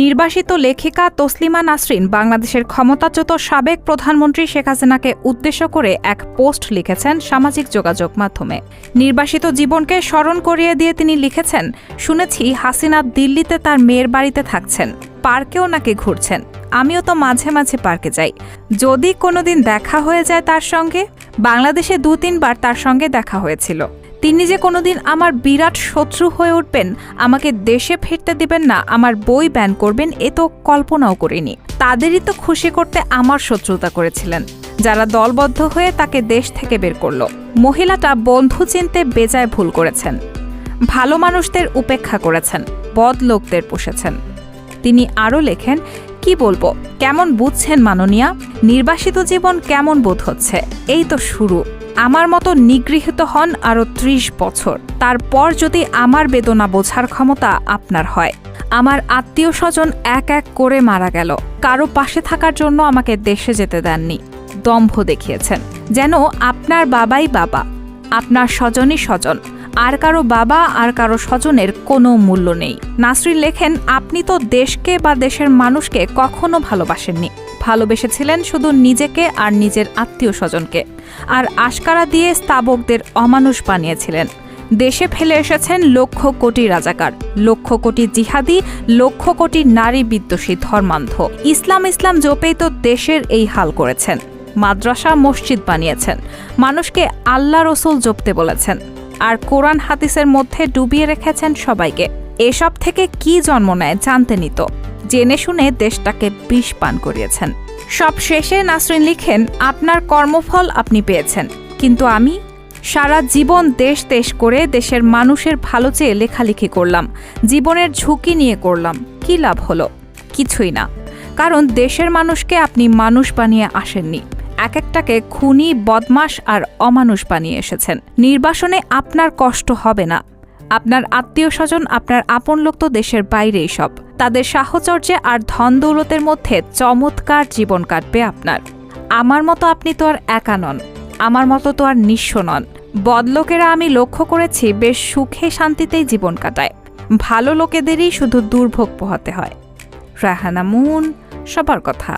নির্বাসিত লেখিকা তসলিমা নাসরিন বাংলাদেশের ক্ষমতাচ্যুত সাবেক প্রধানমন্ত্রী শেখ হাসিনাকে উদ্দেশ্য করে এক পোস্ট লিখেছেন সামাজিক যোগাযোগ মাধ্যমে। নির্বাসিত জীবনকে স্মরণ করিয়ে দিয়ে তিনি লিখেছেন, শুনেছি হাসিনা দিল্লিতে তার মেয়ের বাড়িতে থাকছেন, পার্কেও নাকি ঘুরছেন। আমিও তো মাঝে মাঝে পার্কে যাই, যদি কোনোদিন দেখা হয়ে যায় তার সঙ্গে। বাংলাদেশে ২-৩ বার তার সঙ্গে দেখা হয়েছিল। তিনি যে কোনোদিন আমার বিরাট শত্রু হয়ে উঠবেন, আমাকে দেশে ফিরতে দিবেন না, আমার বই ব্যান করবেন, এ তো কল্পনাও করিনি। তাদেরই তো খুশি করতে আমার শত্রুতা করেছিলেন, যারা দলবদ্ধ হয়ে তাকে দেশ থেকে বের করল। মহিলাটা বন্ধু চিনতে বেজায় ভুল করেছেন। ভালো মানুষদের উপেক্ষা করেছেন, বদ লোকদের পুষেছেন। তিনি আরও লেখেন, কি বলবো, কেমন বুঝছেন মাননীয়া? নির্বাসিত জীবন কেমন বোধ হচ্ছে? এই তো শুরু। আমার মতো নিগৃহীত হন আরও ৩০ বছর, তারপর যদি আমার বেদনা বোঝার ক্ষমতা আপনার হয়। আমার আত্মীয় স্বজন এক এক করে মারা গেল, কারো পাশে থাকার জন্য আমাকে দেশে যেতে দেননি। দম্ভ দেখিয়েছেন, যেন আপনার বাবাই বাবা, আপনার স্বজনই স্বজন, আর কারো বাবা আর কারো স্বজনের কোনো মূল্য নেই। নাসরিন লেখেন, আপনি তো দেশকে বা দেশের মানুষকে কখনো ভালোবাসেননি। ভালোবেসেছিলেন শুধু নিজেকে আর নিজের আত্মীয় স্বজনকে, আর আশকারা দিয়ে স্তাবকদের অমানুষ বানিয়েছিলেন। দেশে ফেলে এসেছেন লক্ষ কোটি রাজাকার, লক্ষ কোটি জিহাদি, লক্ষ কোটি নারী বিদ্বেষী ধর্মান্ধ। ইসলাম জপেই তো দেশের এই হাল করেছেন। মাদ্রাসা মসজিদ বানিয়েছেন, মানুষকে আল্লাহ রসুল জপতে বলেছেন, আর কোরআন হাদিসের মধ্যে ডুবিয়ে রেখেছেন সবাইকে। এসব থেকে কি জন্ম নেয় জানতেনই তো, জেনে শুনে দেশটাকে বিষ পান করিয়েছেন। সব শেষে নাসরিন লিখেন, আপনার কর্মফল আপনি পেয়েছেন, কিন্তু আমি সারা জীবন দেশ দেশ করে দেশের মানুষের ভালো চেয়ে লেখালেখি করলাম, জীবনের ঝুঁকি নিয়ে করলাম। কি লাভ হলো? কিছুই না, কারণ দেশের মানুষকে আপনি মানুষ বানিয়ে আসেননি, এক একটাকে খুনি, বদমাশ আর অমানুষ বানিয়ে এসেছেন। নির্বাসনে আপনার কষ্ট হবে না। আপনার আত্মীয় স্বজন, আপনার আপন লোক তো দেশের বাইরেই সব। তাদের সাহচর্যে আর ধন দৌলতের মধ্যে চমৎকার জীবন কাটবে আপনার। আমার মতো আপনি তো আর একা নন, আমার মতো তো আর নিঃস্ব নন। বদলোকেরা আমি লক্ষ্য করেছি বেশ সুখে শান্তিতেই জীবন কাটায়, ভালো লোকেদেরই শুধু দুর্ভোগ পোহাতে হয়। রায়হানা মুন, সবার কথা।